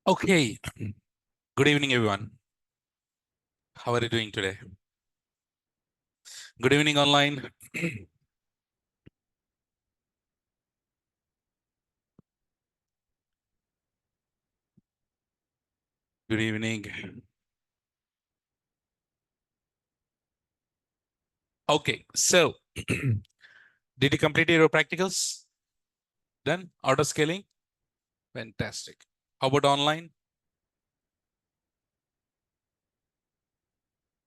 Okay. Good evening, everyone. How are you doing today? Good evening, online. Good evening. Okay. So, did you complete your practicals? Done? Auto scaling? Fantastic. How about online?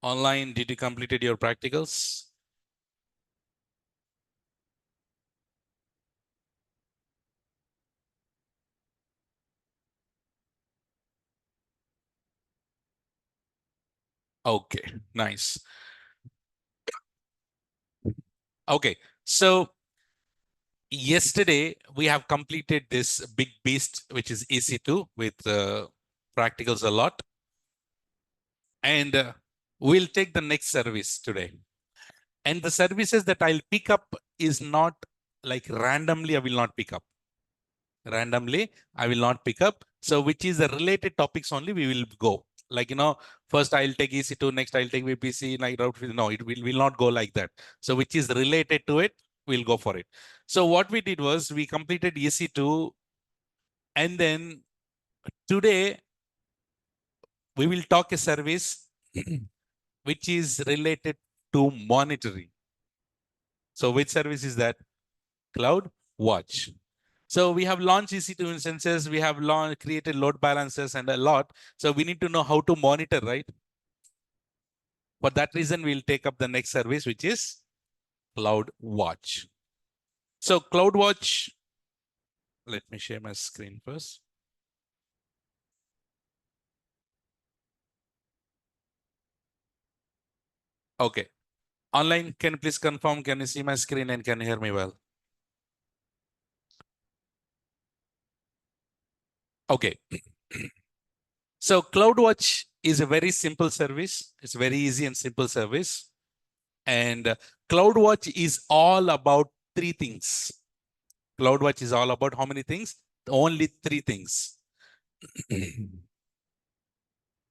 Online, did you completed your practicals? Okay. Nice. Okay. So, yesterday we have completed this big beast, which is EC2 with practicals a lot. And we'll take the next service today. And the services that I'll pick up is not like randomly, I will not pick up. Randomly, I will not pick up. So, which is the related topics only we will go. Like, first I'll take EC2, next I'll take VPC, like, no, it will not go like that. So, which is related to it, we'll go for it. So, what we did was we completed EC2, and then today we will talk a service which is related to monitoring. So, which service is that? Cloud Watch. So we have launched EC2 instances, we have created load balancers and a lot. So we need to know how to monitor, right? For that reason, we'll take up the next service, which is Cloud Watch. So Cloud Watch, let me share my screen first. Okay. Online, can you please confirm, can you see my screen and can you hear me well? Okay. So CloudWatch is a very simple service. It's very easy and simple service. And CloudWatch is all about three things. CloudWatch is all about how many things? Only three things.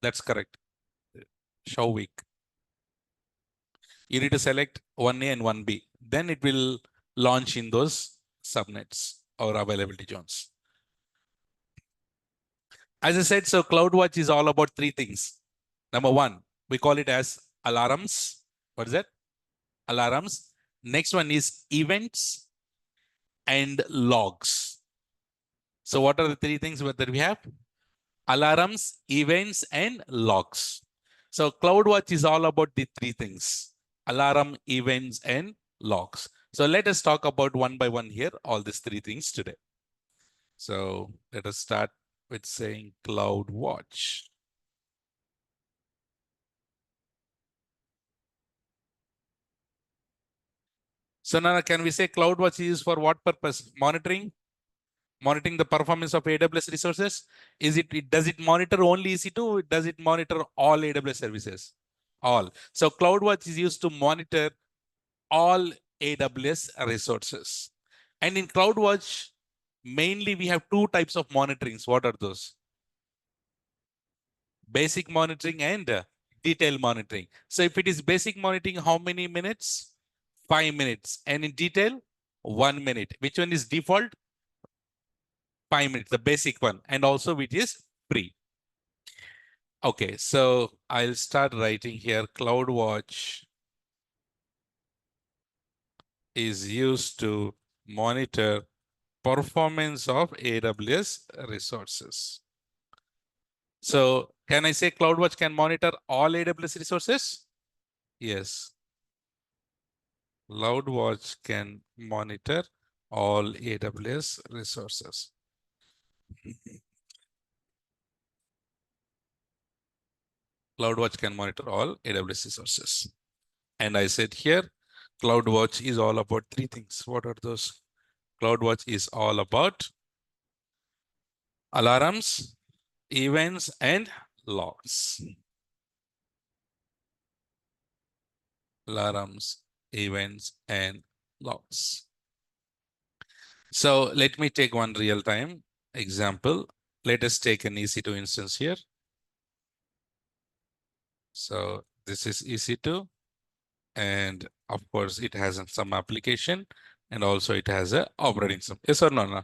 That's correct. Show week. You need to select 1A and 1B. Then it will launch in those subnets or availability zones. As I said, so CloudWatch is all about three things. Number one, we call it as alarms. What is that? Alarms. Next one is events and logs. So what are the three things that we have? Alarms, events, and logs. So CloudWatch is all about the three things: alarm, events, and logs. So let us talk about one by one here, all these three things today. So let us start with saying CloudWatch. So now can we say CloudWatch is for what purpose? Monitoring? Monitoring the performance of AWS resources? Does it monitor only EC2? Does it monitor all AWS services? All. So CloudWatch is used to monitor all AWS resources. And in CloudWatch, mainly we have two types of monitorings. What are those? Basic monitoring and detailed monitoring. So if it is basic monitoring, how many minutes? 5 minutes. And in detail, 1 minute. Which one is default? 5 minutes, the basic one. And also which is free. Okay, so I'll start writing here. CloudWatch is used to monitor performance of AWS resources. So can I say CloudWatch can monitor all AWS resources? Yes. CloudWatch can monitor all AWS resources. CloudWatch can monitor all AWS resources. And I said here, CloudWatch is all about three things. What are those? CloudWatch is all about alarms, events, and logs. Alarms, events, and logs. So let me take one real-time example. Let us take an EC2 instance here. So this is EC2, and of course it has some application, and also it has a operating system. Yes or no? No?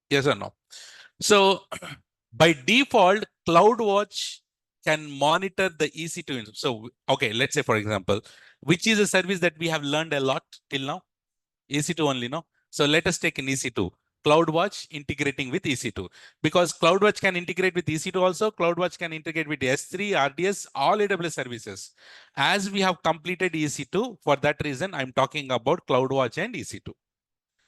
Yes or no? So by default, CloudWatch can monitor the EC2 instance. So, okay, let's say for example, which is a service that we have learned a lot till now? EC2 only, no? So let us take an EC2. CloudWatch integrating with EC2. Because CloudWatch can integrate with EC2 also. CloudWatch can integrate with S3, RDS, all AWS services. As we have completed EC2, for that reason, I'm talking about CloudWatch and EC2.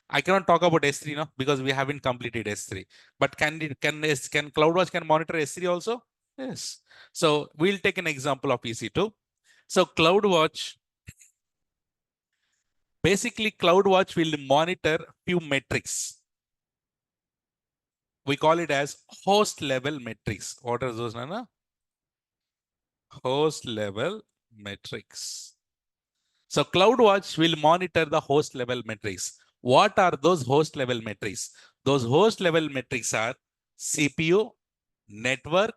I cannot talk about S3 now because we haven't completed S3. But can CloudWatch can monitor S3 also? Yes. So we'll take an example of EC2. So CloudWatch, basically CloudWatch will monitor few metrics. We call it as host level metrics. What are those, Nana? Host level metrics. So CloudWatch will monitor the host level metrics. What are those host level metrics? Those host level metrics are CPU, network,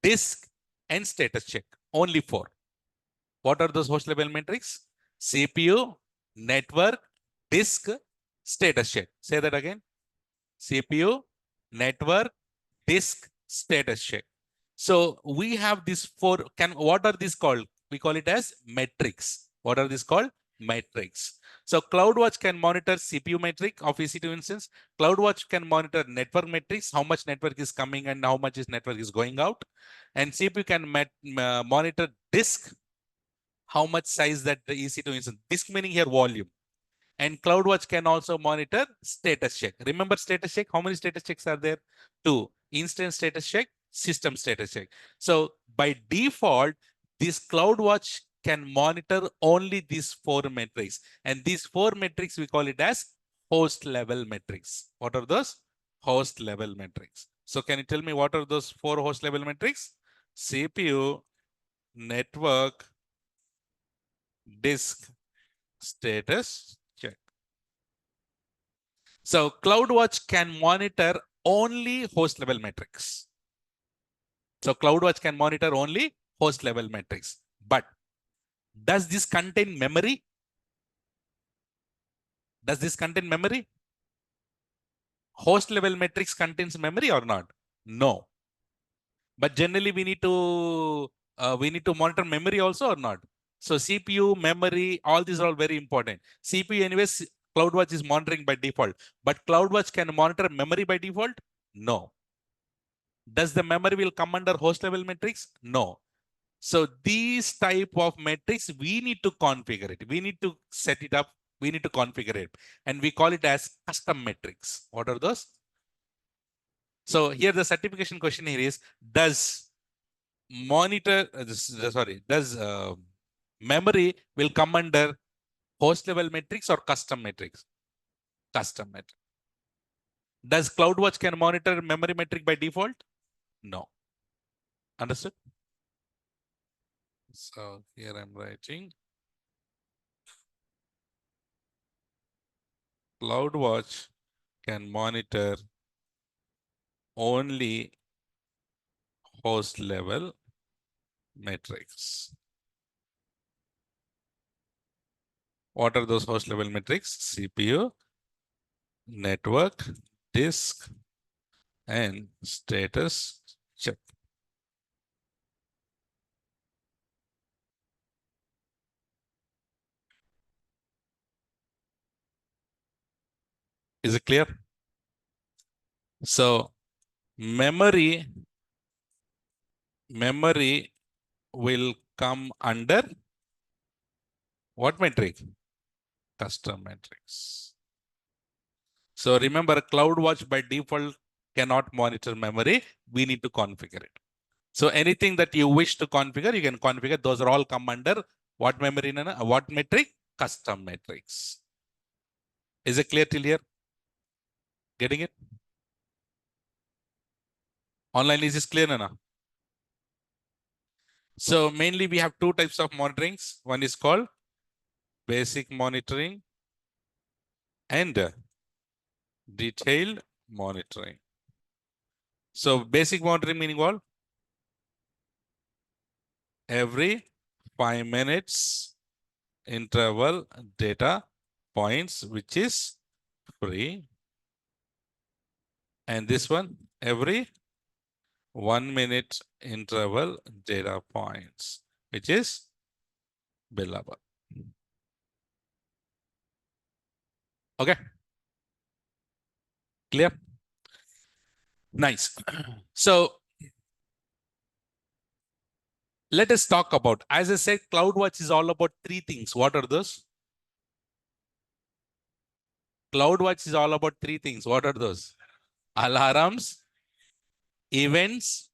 disk, and status check. Only 4. What are those host level metrics? CPU, network, disk, status check. Say that again. CPU, network, disk, status check. So we have these 4. What are these called? We call it as metrics. What are these called? Metrics. So CloudWatch can monitor CPU metric of EC2 instance. CloudWatch can monitor network metrics, how much network is coming and how much is network is going out. And CPU can monitor disk, how much size that the EC2 instance. Disk meaning here volume. And CloudWatch can also monitor status check. Remember status check? How many status checks are there? 2. Instance status check, system status check. So by default, this CloudWatch can monitor only these 4 metrics. And these 4 metrics, we call it as host level metrics. What are those? Host level metrics. So can you tell me what are those 4 host level metrics? CPU, network, disk, status check. So CloudWatch can monitor only host level metrics. So CloudWatch can monitor only host level metrics. But does this contain memory? Does this contain memory? Host level metrics contains memory or not? No. But generally we need to monitor memory also or not? So CPU, memory, all these are all very important. CPU anyways, CloudWatch is monitoring by default. But CloudWatch can monitor memory by default? No. Does the memory will come under host level metrics? No. So these type of metrics, we need to configure it. We need to set it up. We need to configure it. And we call it as custom metrics. What are those? So here the certification question here is, does memory will come under host level metrics or custom metrics? Custom metric. Does CloudWatch can monitor memory metric by default? No. Understood? So here I'm writing CloudWatch can monitor only host level metrics. What are those host level metrics? CPU, network, disk, and status check. Is it clear? So memory will come under what metric? Custom metrics. So remember, CloudWatch by default cannot monitor memory. We need to configure it. So anything that you wish to configure, you can configure. Those are all come under what memory? What metric? Custom metrics. Is it clear till here? Getting it? Online is this clear, Nana? So mainly we have 2 types of monitorings. One is called basic monitoring and detailed monitoring. So basic monitoring meaning what? Every 5 minutes interval data points, which is free. And this one, every 1 minute interval data points, which is billable. Okay. Clear? Nice. So let us talk about, as I said, CloudWatch is all about three things. What are those? CloudWatch is all about three things. What are those? Alarms, events,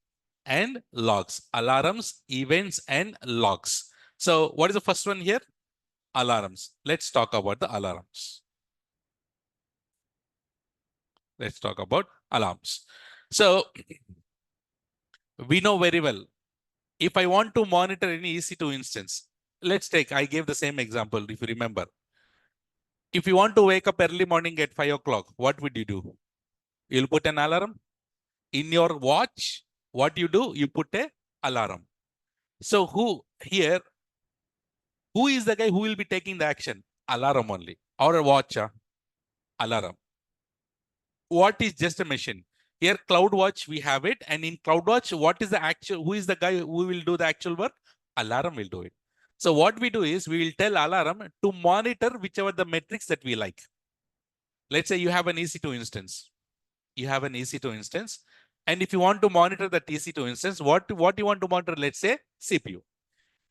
and logs. Alarms, events, and logs. So what is the first one here? Alarms. Let's talk about the alarms. Let's talk about alarms. So we know very well, if I want to monitor any EC2 instance, let's take, I gave the same example, if you remember. If you want to wake up early morning at 5 o'clock, what would you do? You'll put an alarm. In your watch, what you do? You put a alarm. So who is the guy who will be taking the action? Alarm only. Or a watch, alarm. What is just a machine? Here, CloudWatch, we have it. And in CloudWatch, what is the actual, who is the guy who will do the actual work? Alarm will do it. So what we do is we will tell alarm to monitor whichever the metrics that we like. Let's say you have an EC2 instance. You have an EC2 instance. And if you want to monitor the EC2 instance, what you want to monitor, let's say CPU.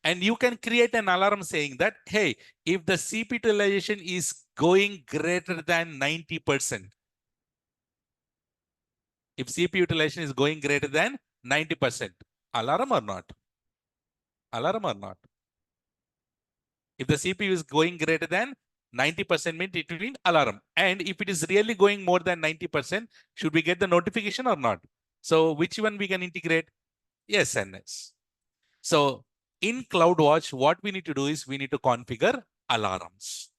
And you can create an alarm saying that, hey, if the CPU utilization is going greater than 90%, if CPU utilization is going greater than 90%, alarm or not? Alarm or not? If the CPU is going greater than 90%, means it will be alarm. And if it is really going more than 90%, should we get the notification or not? So which one we can integrate? Yes and yes. So in CloudWatch, what we need to do is we need to configure alarms.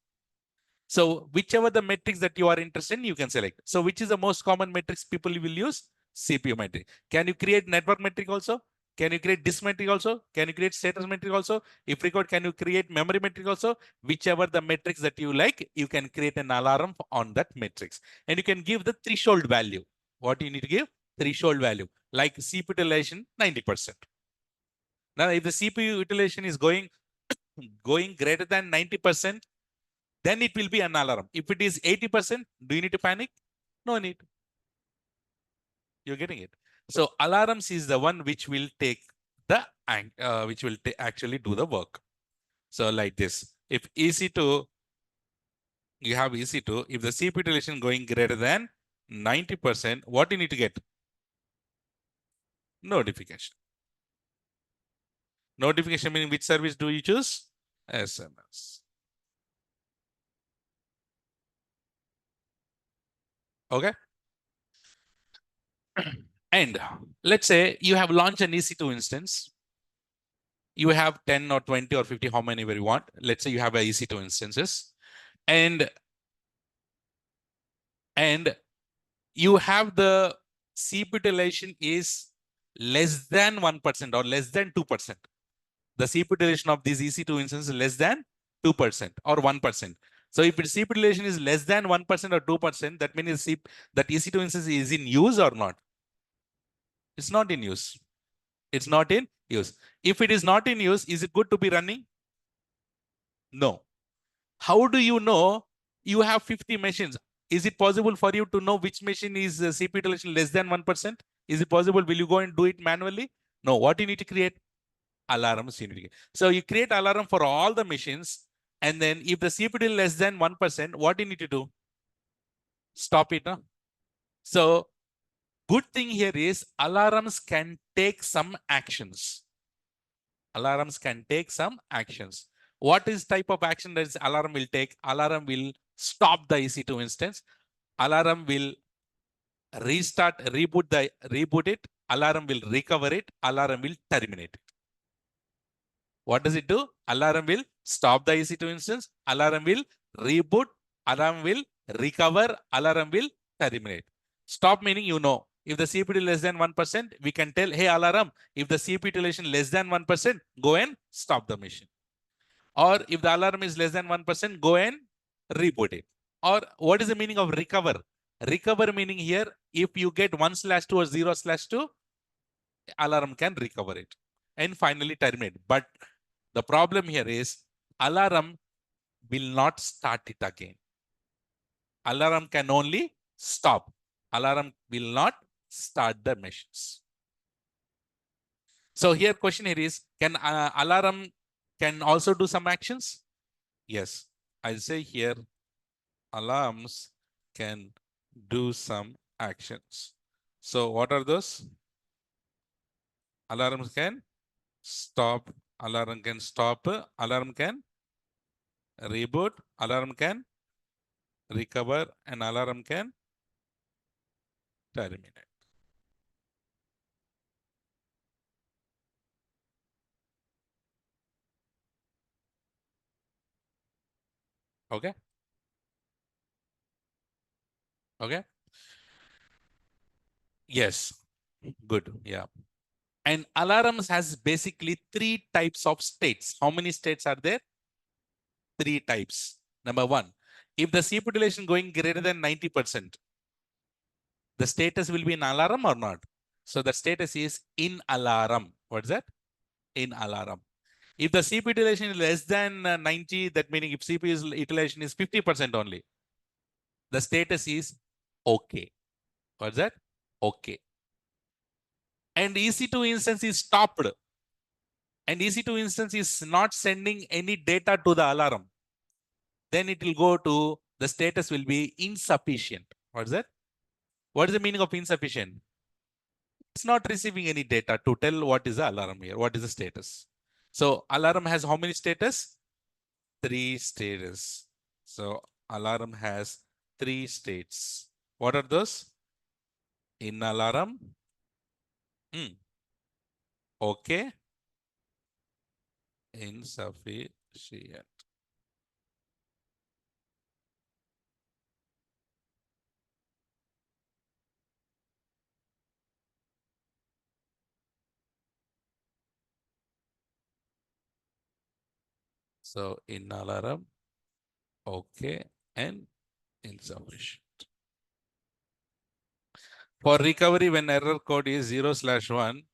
So whichever the metrics that you are interested in, you can select. So which is the most common metrics people will use? CPU metric. Can you create network metric also? Can you create disk metric also? Can you create status metric also? If required, can you create memory metric also? Whichever the metrics that you like, you can create an alarm on that metrics. And you can give the threshold value. What you need to give? Threshold value. Like CPU utilization, 90%. Now, if the CPU utilization is going greater than 90%, then it will be an alarm. If it is 80%, do you need to panic? No need. You're getting it. So alarms is the one which will take the actually do the work. So like this, if EC2, you have EC2, if the CPU utilization going greater than 90%, what you need to get? Notification. Notification meaning which service do you choose? SMS. Okay. And let's say you have launched an EC2 instance. You have 10 or 20 or 50, how many you want. Let's say you have a EC2 instances. And you have the CPU utilization is less than 1% or less than 2%. The CPU utilization of these EC2 instances is less than 2% or 1%. So if its CPU utilization is less than 1% or 2%, that means that EC2 instance is in use or not? It's not in use. It's not in use. If it is not in use, is it good to be running? No. How do you know you have 50 machines? Is it possible for you to know which machine is CPU utilization less than 1%? Is it possible? Will you go and do it manually? No. What you need to create? Alarms. So you create alarm for all the machines. And then if the CPU is less than 1%, what you need to do? Stop it. Huh? So good thing here is alarms can take some actions. Alarms can take some actions. What is type of action that is alarm will take? Alarm will stop the EC2 instance. Alarm will reboot it. Alarm will recover it. Alarm will terminate it. What does it do? Alarm will stop the EC2 instance. Alarm will reboot. Alarm will recover. Alarm will terminate. Stop meaning you know. If the CPU less than 1%, we can tell, hey, alarm, if the CPU utilization less than 1%, go and stop the machine. Or if the alarm is less than 1%, go and reboot it. Or what is the meaning of recover? Recover meaning here, if you get 1/2 or 0/2, alarm can recover it and finally terminate. But the problem here is alarm will not start it again. Alarm can only stop. Alarm will not start the machines. So here question here is, can alarm can also do some actions? Yes, I'll say here alarms can do some actions. So what are those? Alarms can stop, alarm can stop, alarm can reboot, alarm can recover, and alarm can terminate. Okay. Okay. Yes. Good. Yeah. And alarms has basically 3 types of states. How many states are there? 3 types. Number 1, if the CPU utilization going greater than 90%, the status will be in alarm or not? So the status is in alarm. What's that? In alarm. If the CPU utilization is less than 90, that meaning if CPU utilization is 50% only, the status is okay. What's that? Okay. And EC2 instance is stopped. And EC2 instance is not sending any data to the alarm. Then it will go to the status will be insufficient. What's that? What is the meaning of insufficient? It's not receiving any data to tell what is the alarm here, what is the status. So alarm has how many status? 3 status. So alarm has 3 states. What are those? In alarm. Okay. Insufficient. So in alarm, okay, and insufficient. For recovery, when error code is 0/1,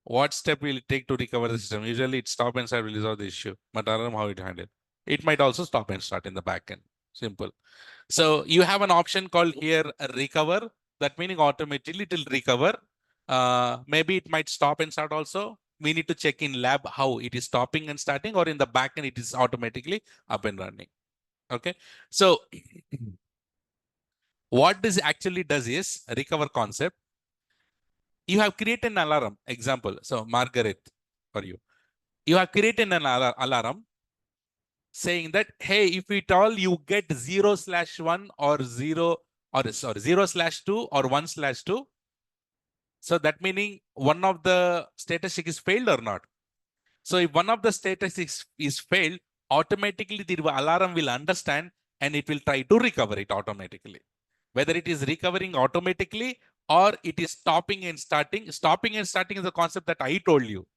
what step will it take to recover the system? Usually it stop and start will resolve the issue, but I don't know how it handled. It might also stop and start in the backend. Simple. So you have an option called here recover. That meaning automatically it will recover. Maybe it might stop and start also. We need to check in lab how it is stopping and starting, or in the backend it is automatically up and running. Okay. So what this actually does is recover concept. You have created an alarm. Example. So Margaret, for you. You have created an alarm saying that, hey, if it all you get 0/1 or 0/2 or 1/2. So that meaning one of the statistic is failed or not. So if one of the statistics is failed, automatically the alarm will understand and it will try to recover it automatically. Whether it is recovering automatically or it is stopping and starting. Stopping and starting is the concept that I told you.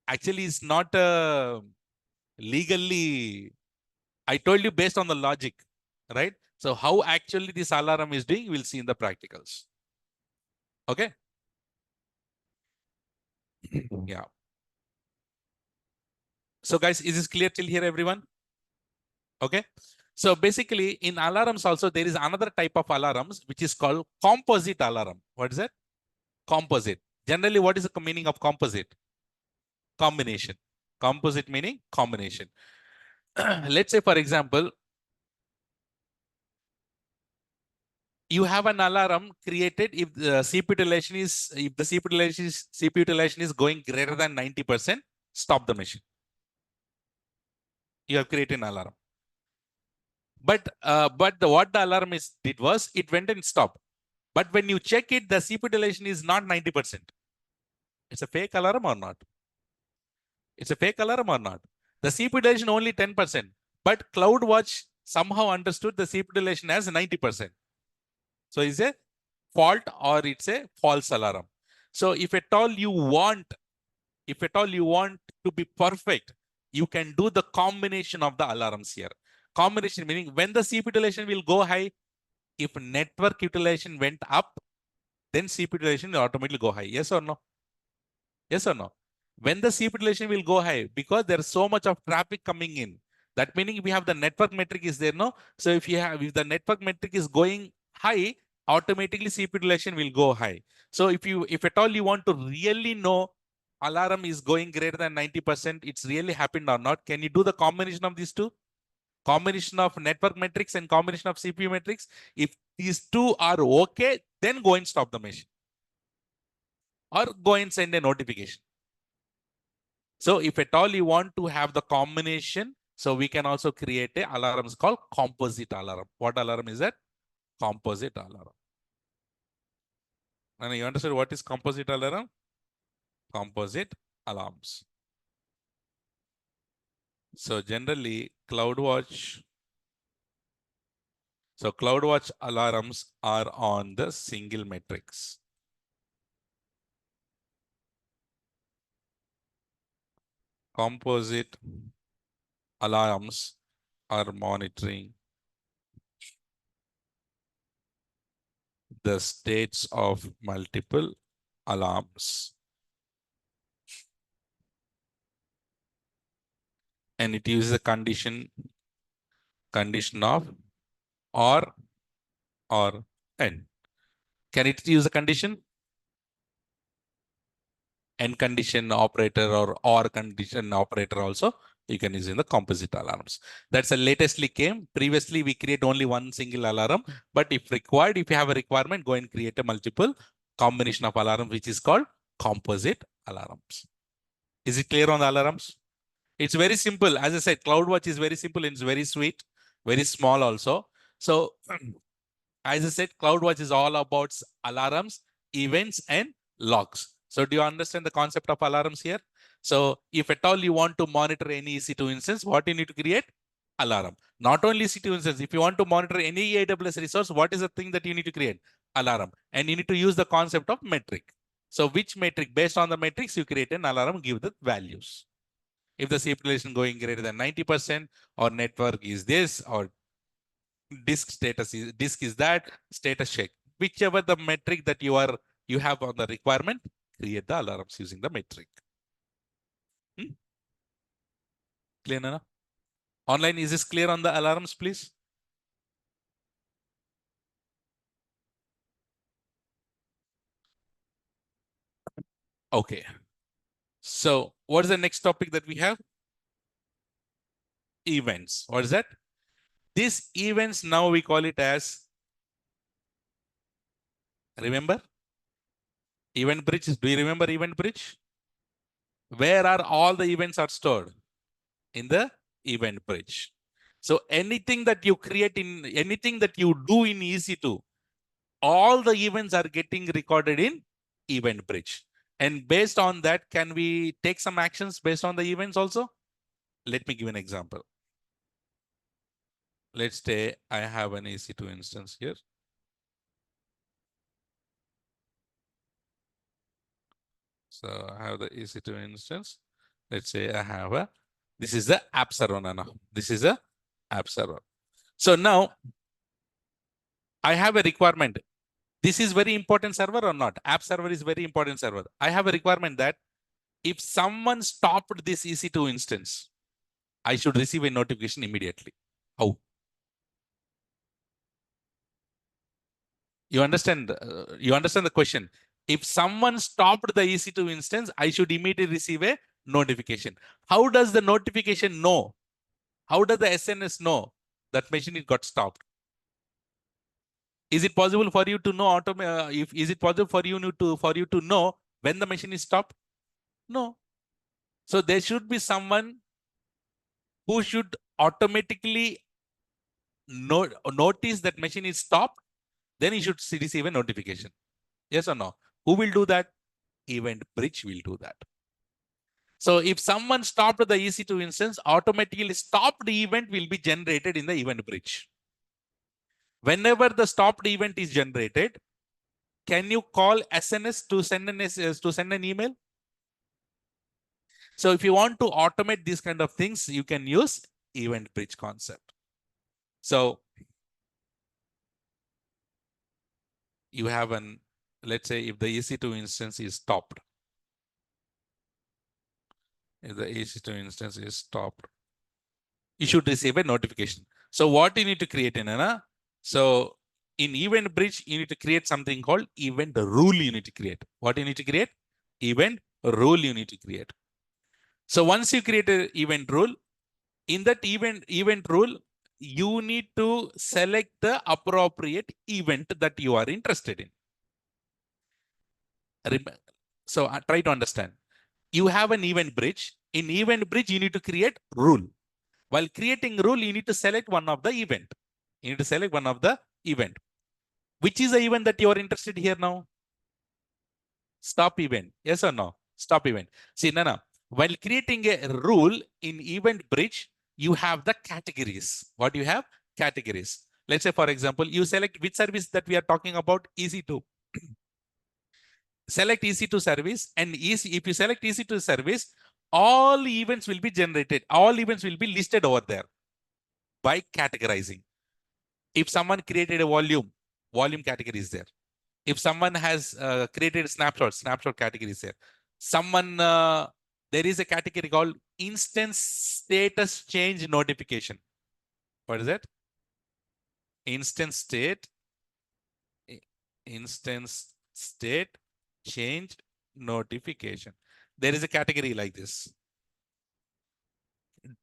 Actually, it's not legally. I told you based on the logic, right? So how actually this alarm is doing, we'll see in the practicals. Okay. Yeah. So guys, is this clear till here, everyone? Okay. So basically in alarms also, there is another type of alarms, which is called composite alarm. What is that? Composite. Generally, what is the meaning of composite? Combination. Composite meaning combination. Let's say, for example, you have an alarm created if the CPU utilization is going greater than 90%, stop the machine. You have created an alarm. But what the alarm did was it went and stopped. But when you check it, the CPU utilization is not 90%. It's a fake alarm or not? It's a fake alarm or not? The CPU utilization only 10%. But CloudWatch somehow understood the CPU utilization as 90%. So it's a fault or it's a false alarm. So if at all you want to be perfect, you can do the combination of the alarms here. Combination meaning when the CPU utilization will go high, if network utilization went up, then CPU utilization will automatically go high. Yes or no? Yes or no? When the CPU utilization will go high, because there's so much of traffic coming in. That meaning we have the network metric is there, no? So if the network metric is going high, automatically CPU utilization will go high. So if at all you want to really know alarm is going greater than 90%, it's really happened or not, can you do the combination of these two? Combination of network metrics and combination of CPU metrics. If these two are okay, then go and stop the machine. Or go and send a notification. So if at all you want to have the combination, so we can also create a alarms called composite alarm. What alarm is that? Composite alarm. And you understand what is composite alarm? Composite alarms. So generally CloudWatch. So CloudWatch alarms are on the single metrics. Composite alarms are monitoring the states of multiple alarms. And it uses a condition of or and. Can it use a condition? And condition operator or condition operator also you can use in the composite alarms. That's the latestly came. Previously, we create only one single alarm, but if required, if you have a requirement, go and create a multiple combination of alarms, which is called composite alarms. Is it clear on the alarms? It's very simple. As I said, CloudWatch is very simple and it's very sweet, very small also. So as I said, CloudWatch is all about alarms, events, and logs. So do you understand the concept of alarms here? So if at all you want to monitor any EC2 instance, what you need to create? Alarm. Not only EC2 instance, if you want to monitor any AWS resource, what is the thing that you need to create? Alarm. And you need to use the concept of metric. So which metric? Based on the metrics, you create an alarm, give the values. If the circulation going greater than 90%, or network is this, or disk is that, status check. Whichever the metric that you have on the requirement, create the alarms using the metric. Clear, Nana? Online, is this clear on the alarms, please? Okay. So what is the next topic that we have? Events. What is that? These events, now we call it as, remember? Event bridge. Do you remember event bridge? Where are all the events are stored? In the event bridge. So anything that you create anything that you do in EC2, all the events are getting recorded in event bridge. And based on that, can we take some actions based on the events also? Let me give an example. Let's say I have an EC2 instance here. So I have the EC2 instance. Let's say I have this is the app server now. This is a app server. So now I have a requirement. This is very important server or not? App server is very important server. I have a requirement that if someone stopped this EC2 instance, I should receive a notification immediately. How? You understand? You understand the question? If someone stopped the EC2 instance, I should immediately receive a notification. How does the notification know? How does the SNS know that machine got stopped? Is it possible for you to know is it possible for you to know when the machine is stopped? No. So there should be someone who should automatically notice that machine is stopped, then he should receive a notification. Yes or no? Who will do that? Event bridge will do that. So if someone stopped the EC2 instance, automatically stopped event will be generated in the event bridge. Whenever the stopped event is generated, can you call SNS to send an email? So if you want to automate these kind of things, you can use event bridge concept. So you have let's say if the EC2 instance is stopped, if the EC2 instance is stopped, you should receive a notification. So what you need to create in Anna? So in event bridge, you need to create something called event rule you need to create. What you need to create? Event rule you need to create. So once you create an event rule, in that event rule, you need to select the appropriate event that you are interested in. So try to understand. You have an event bridge. In event bridge, you need to create rule. While creating rule, you need to select one of the event. You need to select one of the event. Which is the event that you are interested here now? Stop event. Yes or no? Stop event. See, Nana, while creating a rule in event bridge, you have the categories. What you have? Categories. Let's say, for example, you select which service that we are talking about, EC2. Select EC2 service, and if you select EC2 service, all events will be generated. All events will be listed over there by categorizing. If someone created a volume category is there. If someone has created a snapshot category is there. There is a category called instance status change notification. What is that? Instance state change notification. There is a category like this.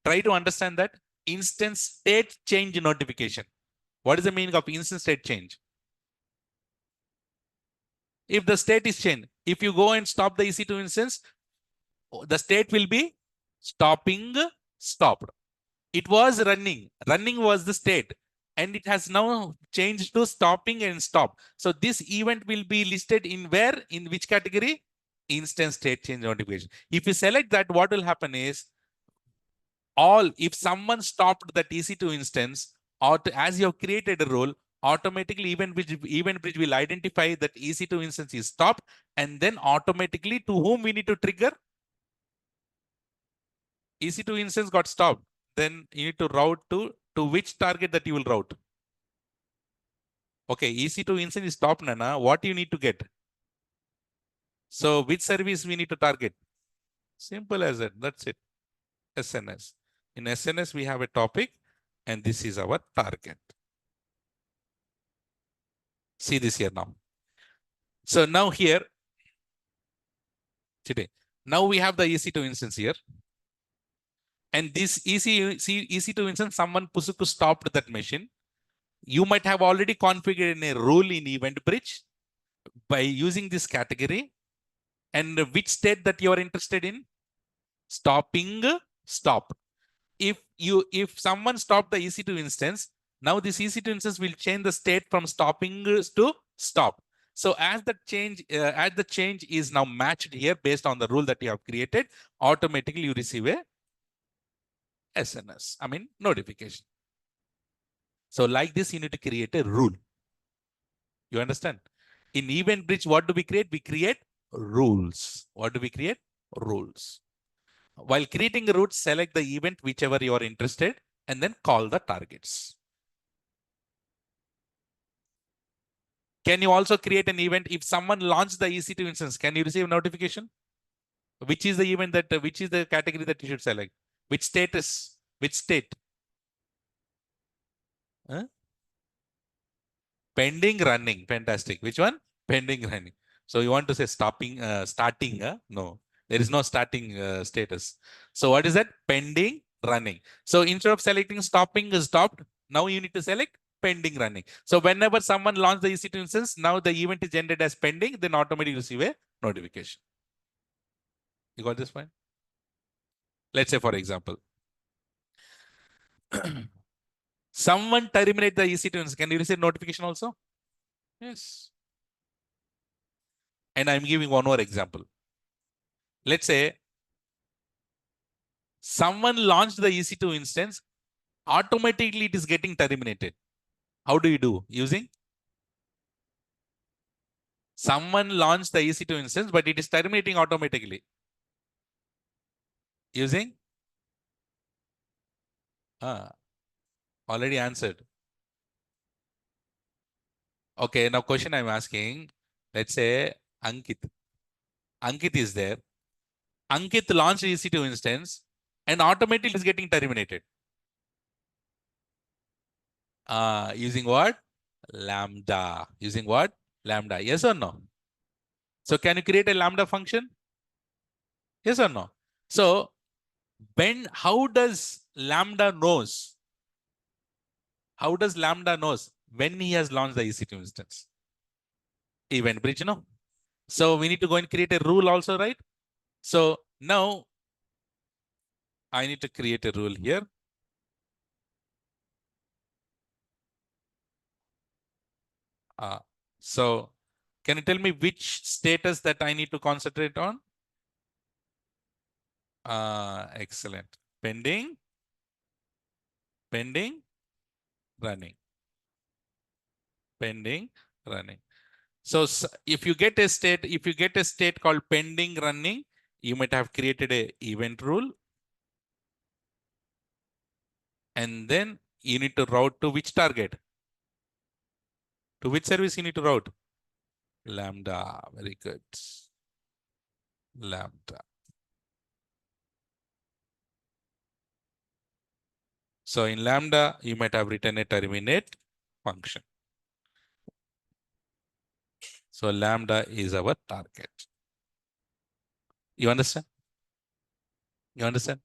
Try to understand that instance state change notification. What is the meaning of instance state change? If the state is changed, if you go and stop the EC2 instance, the state will be stopped. It was running. Running was the state. And it has now changed to stopping and stop. So this event will be listed in where? In which category? Instance state change notification. If you select that, what will happen is, if someone stopped that EC2 instance, or as you have created a role, automatically event bridge will identify that EC2 instance is stopped, and then automatically to whom we need to trigger? EC2 instance got stopped. Then you need to route to which target that you will route. Okay, EC2 instance is stopped, Nana. What you need to get? So which service we need to target? Simple as that. That's it. SNS. In SNS, we have a topic, and this is our target. See this here now. So now here, today, now we have the EC2 instance here. And this EC2 instance, someone Pusuku stopped that machine. You might have already configured in a rule in event bridge by using this category. And which state that you are interested in? Stopping, stop. If someone stopped the EC2 instance, now this EC2 instance will change the state from stopping to stop. So as the change is now matched here based on the rule that you have created, automatically you receive a SNS, notification. So like this, you need to create a rule. You understand? In event bridge, what do we create? We create rules. What do we create? Rules. While creating a route, select the event, whichever you are interested, and then call the targets. Can you also create an event if someone launched the EC2 instance? Can you receive a notification? Which is the event which is the category that you should select? Which status? Which state? Huh? Pending running. Fantastic. Which one? Pending running. So you want to say starting? No, there is no starting status. So what is that? Pending running. So instead of selecting stopping is stopped, now you need to select pending running. So whenever someone launches the EC2 instance, now the event is generated as pending, then automatically receive a notification. You got this point? Let's say, for example, someone terminate the EC2 instance. Can you receive notification also? Yes. And I'm giving one more example. Let's say someone launched the EC2 instance, automatically it is getting terminated. How do you do? Using someone launched the EC2 instance, but it is terminating automatically. Using already answered. Okay, now question I'm asking. Let's say Ankit. Ankit is there. Ankit launched EC2 instance and automatically is getting terminated. Using what? Lambda. Using what? Lambda. Yes or no? So can you create a lambda function? Yes or no? So when, how does lambda knows? How does lambda knows when he has launched the EC2 instance? Event bridge, no? So we need to go and create a rule also, right? So now I need to create a rule here. So can you tell me which status that I need to concentrate on? Excellent. Pending, pending, running, pending, running. So if you get a state called pending running, you might have created a event rule. And then you need to route to which target? To which service you need to route? Lambda. Very good. Lambda. So in Lambda, you might have written a terminate function. So Lambda is our target. You understand? You understand?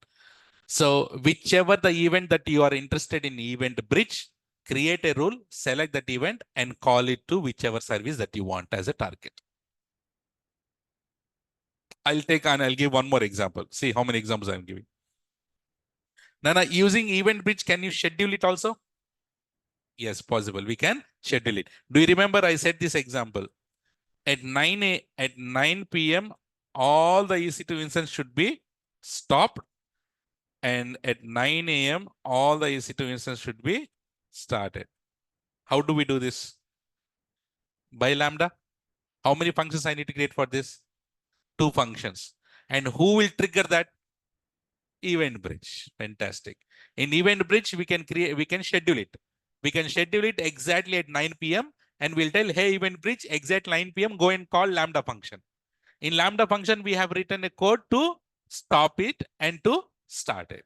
So whichever the event that you are interested in event bridge, create a rule, select that event and call it to whichever service that you want as a target. I'll give one more example. See how many examples I'm giving. Nana, using event bridge, can you schedule it also? Yes, possible. We can schedule it. Do you remember I said this example? At 9 p.m., all the EC2 instance should be stopped. And at 9 a.m., all the EC2 instance should be started. How do we do this? By Lambda. How many functions I need to create for this? 2 functions. And who will trigger that? Event bridge. Fantastic. In event bridge, we can schedule it. We can schedule it exactly at 9 p.m. and we'll tell, hey, event bridge, exact 9 p.m., go and call Lambda function. In Lambda function, we have written a code to stop it and to start it.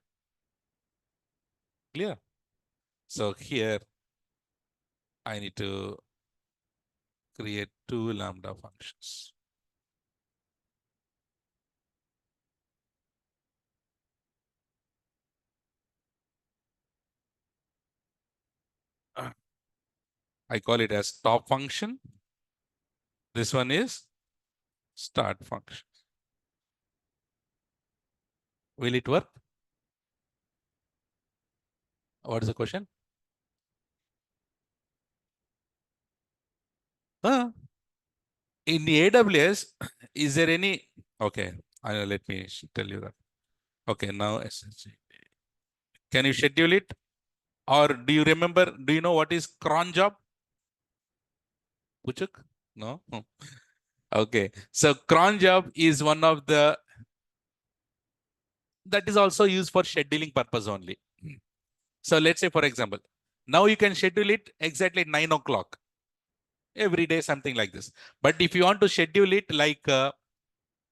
Clear? So here, I need to create 2 Lambda functions. I call it as stop function. This one is start function. Will it work? What is the question? In the AWS, is there any? Okay, let me tell you that. Okay, now can you schedule it? Or do you remember? Do you know what is cron job? Puchuk? No. Okay, so cron job is one of the that is also used for scheduling purpose only. So let's say, for example, now you can schedule it exactly at 9 o'clock every day, something like this. But if you want to schedule it like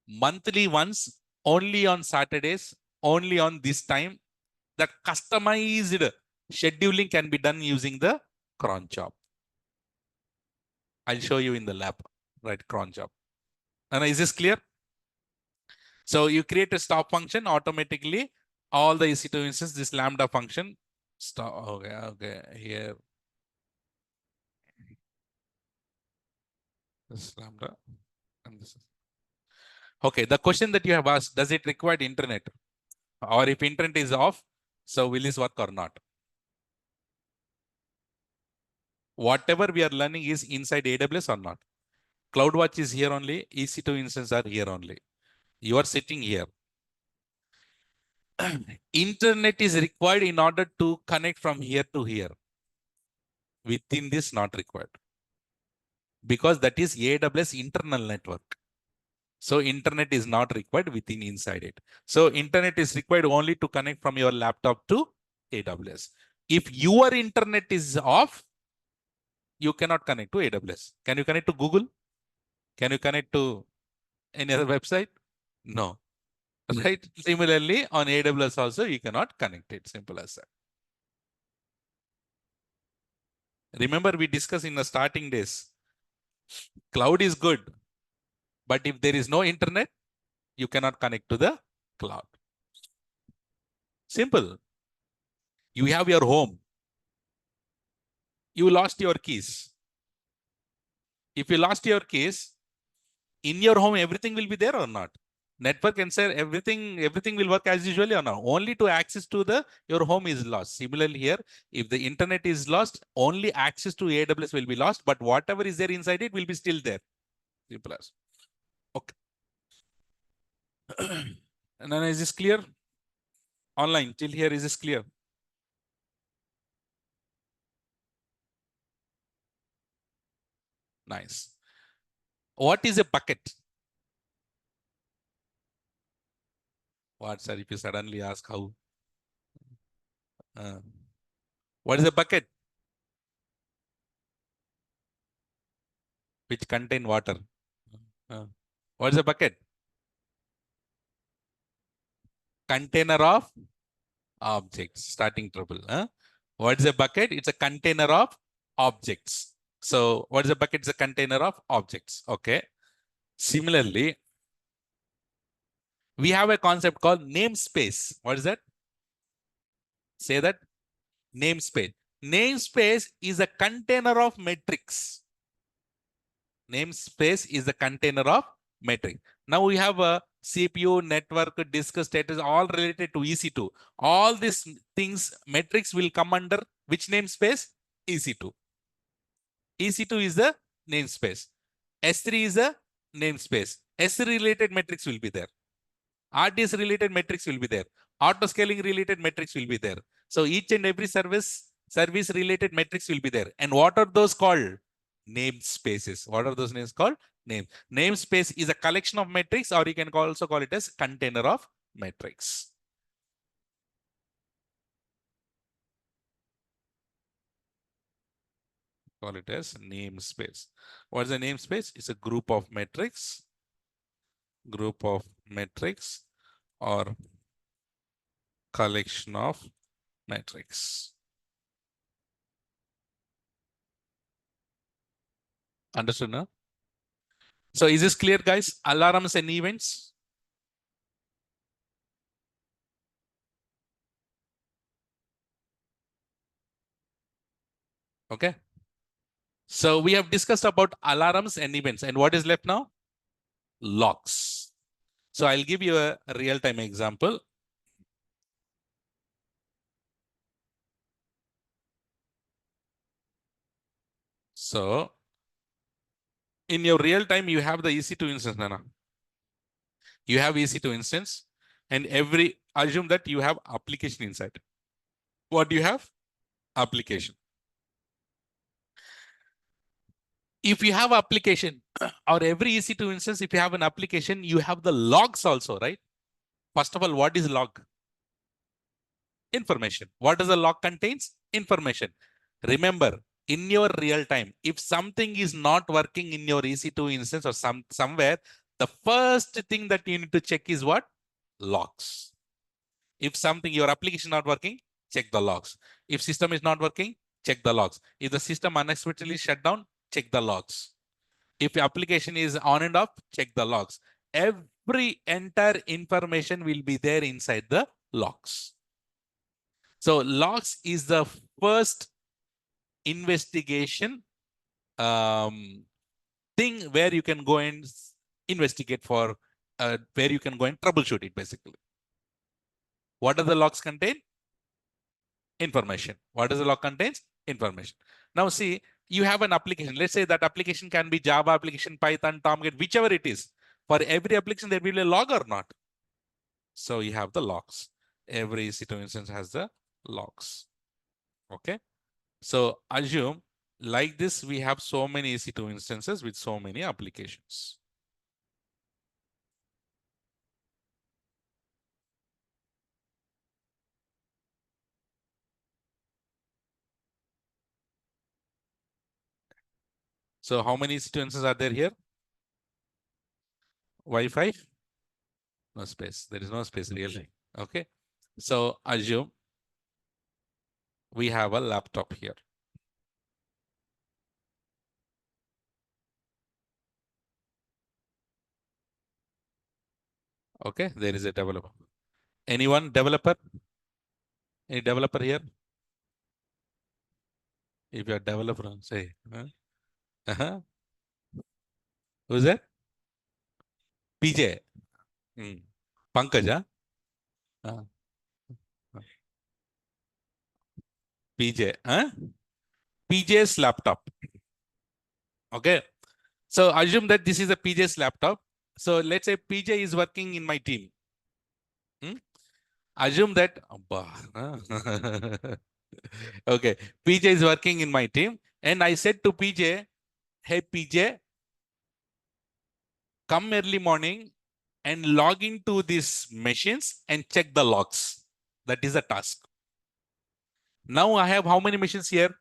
monthly once, only on Saturdays, only on this time, the customized scheduling can be done using the cron job. I'll show you in the lab, right? Cron job. And is this clear? So you create a stop function automatically. All the EC2 instances, this lambda function. Stop. Okay. Here. This is lambda. And this is. Okay. The question that you have asked, does it require internet? Or if internet is off, so will this work or not? Whatever we are learning is inside AWS or not. CloudWatch is here only. EC2 instances are here only. You are sitting here. Internet is required in order to connect from here to here. Within this, not required. Because that is AWS internal network. So internet is not required within inside it. So internet is required only to connect from your laptop to AWS. If your internet is off, you cannot connect to AWS. Can you connect to Google? Can you connect to any other website? No. Right? Similarly, on AWS also, you cannot connect it. Simple as that. Remember, we discussed in the starting days, cloud is good, but if there is no internet, you cannot connect to the cloud. Simple. You have your home. You lost your keys. If you lost your keys, in your home, everything will be there or not? Network and say everything will work as usually or not? Only to access to your home is lost. Similarly here, if the internet is lost, only access to AWS will be lost, but whatever is there inside it will be still there. Simple as. Okay. And then is this clear? Online, till here, is this clear? Nice. What is a bucket? What, sir, if you suddenly ask how? What is a bucket? Which contain water. What is a bucket? Container of objects. Starting trouble. What is a bucket? It's a container of objects. So what is a bucket? It's a container of objects. Okay. Similarly, we have a concept called namespace. What is that? Say that. Namespace. Namespace is a container of metrics. Namespace is the container of metric. Now we have a CPU, network, disk, status, all related to EC2. All these things, metrics will come under which namespace? EC2. EC2 is the namespace. S3 is the namespace. S3 related metrics will be there. RDS related metrics will be there. Auto scaling related metrics will be there. So each and every service related metrics will be there. And what are those called? Namespaces. What are those names called? Namespace is a collection of metrics, or you can also call it as container of metrics. Call it as namespace. What is a namespace? It's a group of metrics or collection of metrics. Understood now? So is this clear, guys? Alarms and events. Okay. So we have discussed about alarms and events. And what is left now? Logs. So I'll give you a real-time example. So in your real time, you have the EC2 instance, Nana. You have EC2 instance, and assume that you have application inside. What do you have? Application. If you have application or every EC2 instance, if you have an application, you have the logs also, right? First of all, what is log? Information. What does the log contains? Information. Remember, in your real time, if something is not working in your EC2 instance or somewhere, the first thing that you need to check is what? Logs. If your application not working, check the logs. If system is not working, check the logs. If the system unexpectedly shut down, check the logs. If your application is on and off, check the logs. Every entire information will be there inside the logs. So logs is the first investigation thing where you can go and investigate for, where you can go and troubleshoot it basically. What does the logs contain? Information. What does the log contains? Information. Now see, you have an application. Let's say that application can be Java application, Python, Tomcat, whichever it is. For every application, there will be a log or not. So you have the logs. Every EC2 instance has the logs. Okay. So assume like this, we have so many EC2 instances with so many applications. So how many EC2 instances are there here? Wi-Fi? No space. There is no space really. Okay. So assume we have a laptop here. Okay. There is a developer. Anyone developer? Any developer here? If you're a developer, say. Huh? Uh-huh. Who's that? PJ. Hmm. Pankaj, huh? Uh, PJ. Huh? PJ's laptop. Okay. So assume that this is a PJ's laptop. So let's say PJ is working in my team. Hmm? Assume that. Abba, huh? Okay. PJ is working in my team. And I said to PJ, hey, PJ, come early morning and log into these machines and check the logs. That is the task. Now I have how many machines here?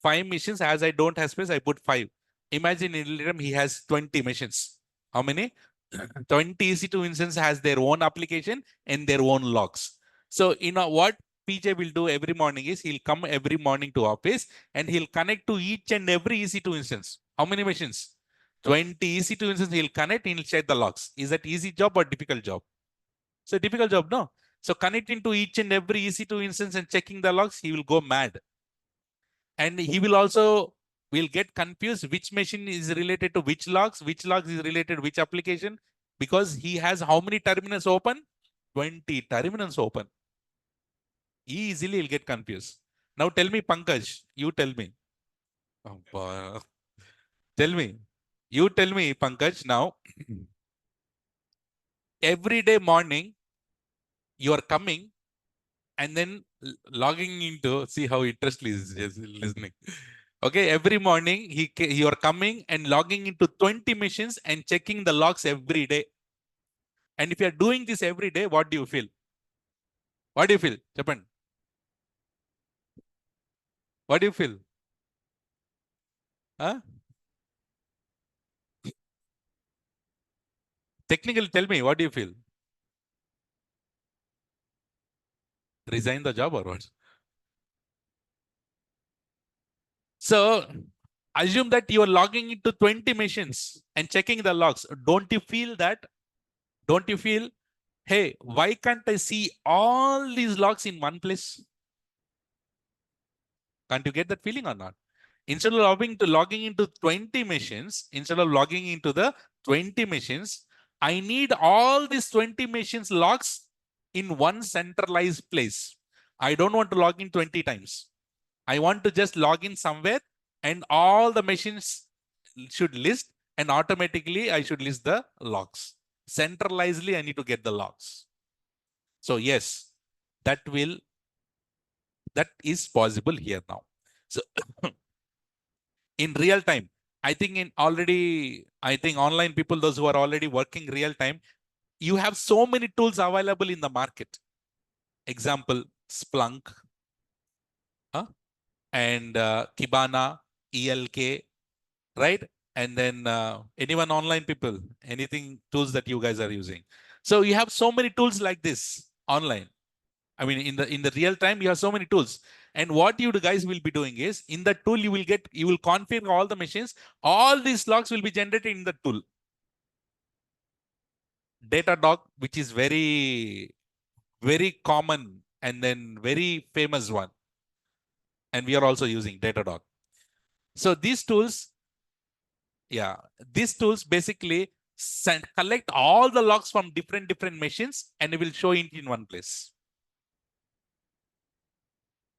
5 machines. As I don't have space, I put 5. Imagine in Littleton, he has 20 machines. How many? 20 EC2 instance has their own application and their own logs. So, what PJ will do every morning is he'll come every morning to office and he'll connect to each and every EC2 instance. How many machines? 20 EC2 instance he'll connect and he'll check the logs. Is that easy job or difficult job? So difficult job, no? So connecting to each and every EC2 instance and checking the logs, he will go mad. And he will also will get confused which machine is related to which logs is related to which application, because he has how many terminals open? 20 terminals open. Easily he'll get confused. Now tell me, Pankaj, you tell me. Oh, tell me. You tell me, Pankaj, now. Every day morning, you are coming and then logging into, see how interesting is just listening. Okay, every morning you are coming and logging into 20 machines and checking the logs every day. And if you are doing this every day, what do you feel? What do you feel, Japan? What do you feel? Huh? Technically, tell me, what do you feel? Resign the job or what? So assume that you are logging into 20 machines and checking the logs. Don't you feel that? Don't you feel, hey, why can't I see all these logs in one place? Can't you get that feeling or not? Instead of logging into 20 machines, instead of logging into the 20 machines, I need all these 20 machines logs in one centralized place. I don't want to log in 20 times. I want to just log in somewhere and all the machines should list, and automatically I should list the logs. Centralizedly, I need to get the logs. So yes, that is possible here now. So in real time, I think online people, those who are already working real time, you have so many tools available in the market. Example, Splunk, and Kibana, ELK, right? And then anyone online people, anything tools that you guys are using. So you have so many tools like this online. I mean, in the real time, you have so many tools. And what you guys will be doing is, in the tool, you will configure all the machines. All these logs will be generated in the tool. Datadog, which is very, very common and then very famous one. And we are also using Datadog. So these tools, yeah, these tools basically collect all the logs from different machines and it will show it in one place.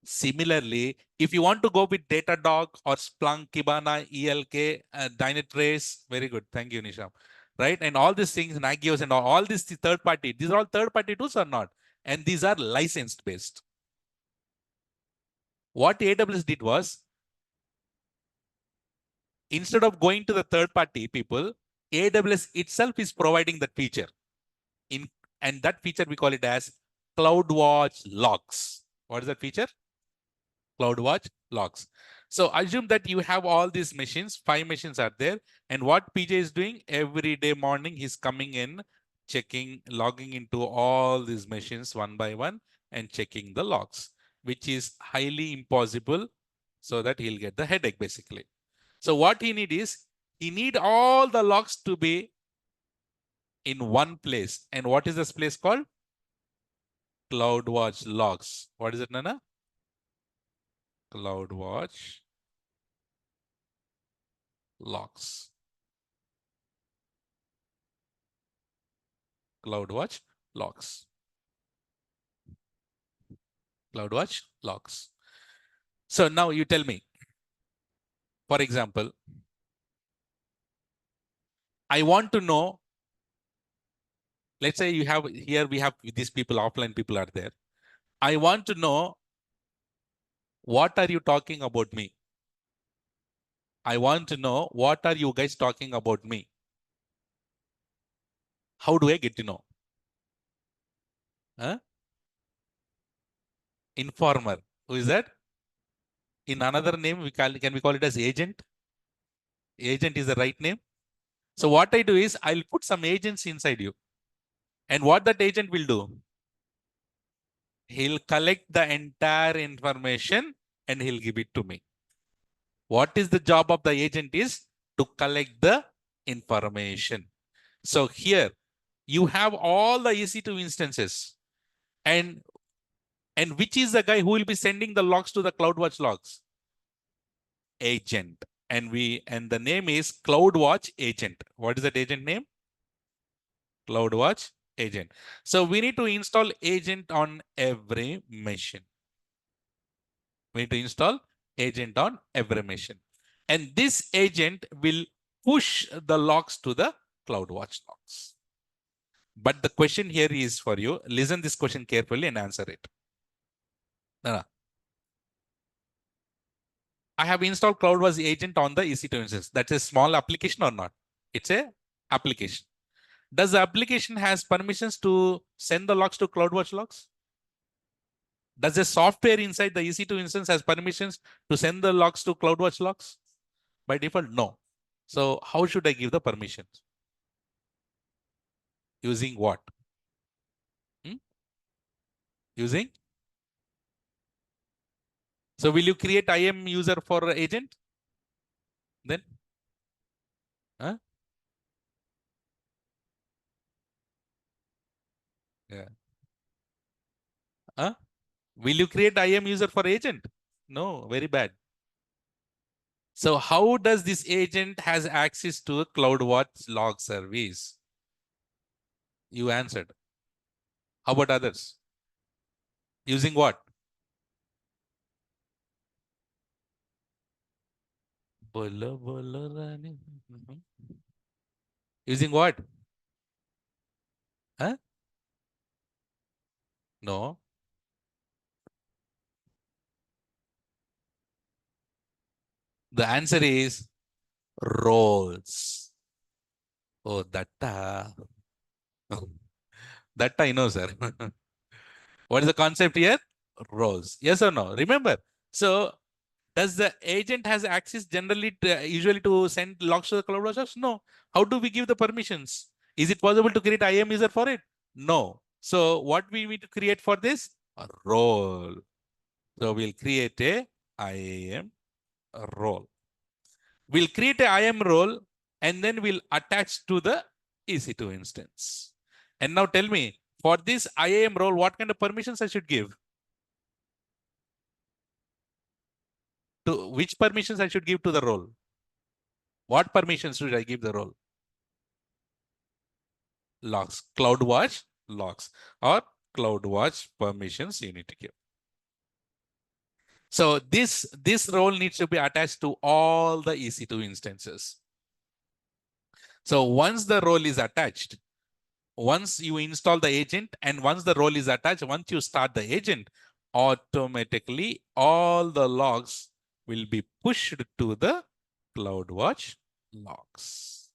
Similarly, if you want to go with Datadog or Splunk, Kibana, ELK, Dynatrace, very good. Thank you, Nisham. Right? And all these things, Nagios and all these third party, these are all third party tools or not? And these are licensed based. What AWS did was, Instead of going to the third party people, AWS itself is providing that feature. And that feature we call it as CloudWatch Logs. What is that feature? CloudWatch Logs. So assume that you have all these machines, 5 machines are there. And what PJ is doing every day morning, he's coming in, checking, logging into all these machines one by one and checking the logs, which is highly impossible, so that he'll get the headache basically. So what he need is, he need all the logs to be in one place. And what is this place called? CloudWatch Logs. What is it, Nana? CloudWatch Logs. CloudWatch Logs. CloudWatch Logs. So now you tell me, for example, I want to know, let's say you have here, we have these people, offline people are there. I want to know, what are you talking about me? I want to know, what are you guys talking about me? How do I get to know? Huh? Informer. Who is that? In another name, can we call it as agent? Agent is the right name. So what I do is, I'll put some agents inside you. And what that agent will do? He'll collect the entire information and he'll give it to me. What is the job of the agent is to collect the information. So here you have all the EC2 instances, and which is the guy who will be sending the logs to the CloudWatch Logs? Agent. And the name is CloudWatch Agent. What is that agent name? CloudWatch Agent. So we need to install agent on every machine. We need to install agent on every machine. And this agent will push the logs to the CloudWatch Logs. But the question here is for you. Listen this question carefully and answer it. I have installed CloudWatch Agent on the EC2 instance. That's a small application or not? It's a application. Does the application has permissions to send the logs to CloudWatch Logs? Does the software inside the EC2 instance has permissions to send the logs to CloudWatch Logs? By default, no. So how should I give the permissions? Using what? Using? So will you create IAM user for agent? Then? Huh? Yeah. Huh? Will you create IAM user for agent? No, very bad. So how does this agent has access to a CloudWatch log service? You answered. How about others? Using what? Using what? Huh? No. The answer is roles. Oh, that that I know, sir. What is the concept here? Roles. Yes or no? Remember. So does the agent has access generally usually to send logs to the CloudWatch Logs? No. How do we give the permissions? Is it possible to create IAM user for it? No. So what we need to create for this? A role. So we'll create a IAM role. We'll create a IAM role and then we'll attach to the EC2 instance. And now tell me, for this IAM role, what kind of permissions I should give? To which permissions I should give to the role? What permissions should I give the role? Logs, CloudWatch logs, or CloudWatch permissions you need to give. So this role needs to be attached to all the EC2 instances. So once the role is attached, once you install the agent and once the role is attached, once you start the agent, automatically all the logs will be pushed to the CloudWatch logs.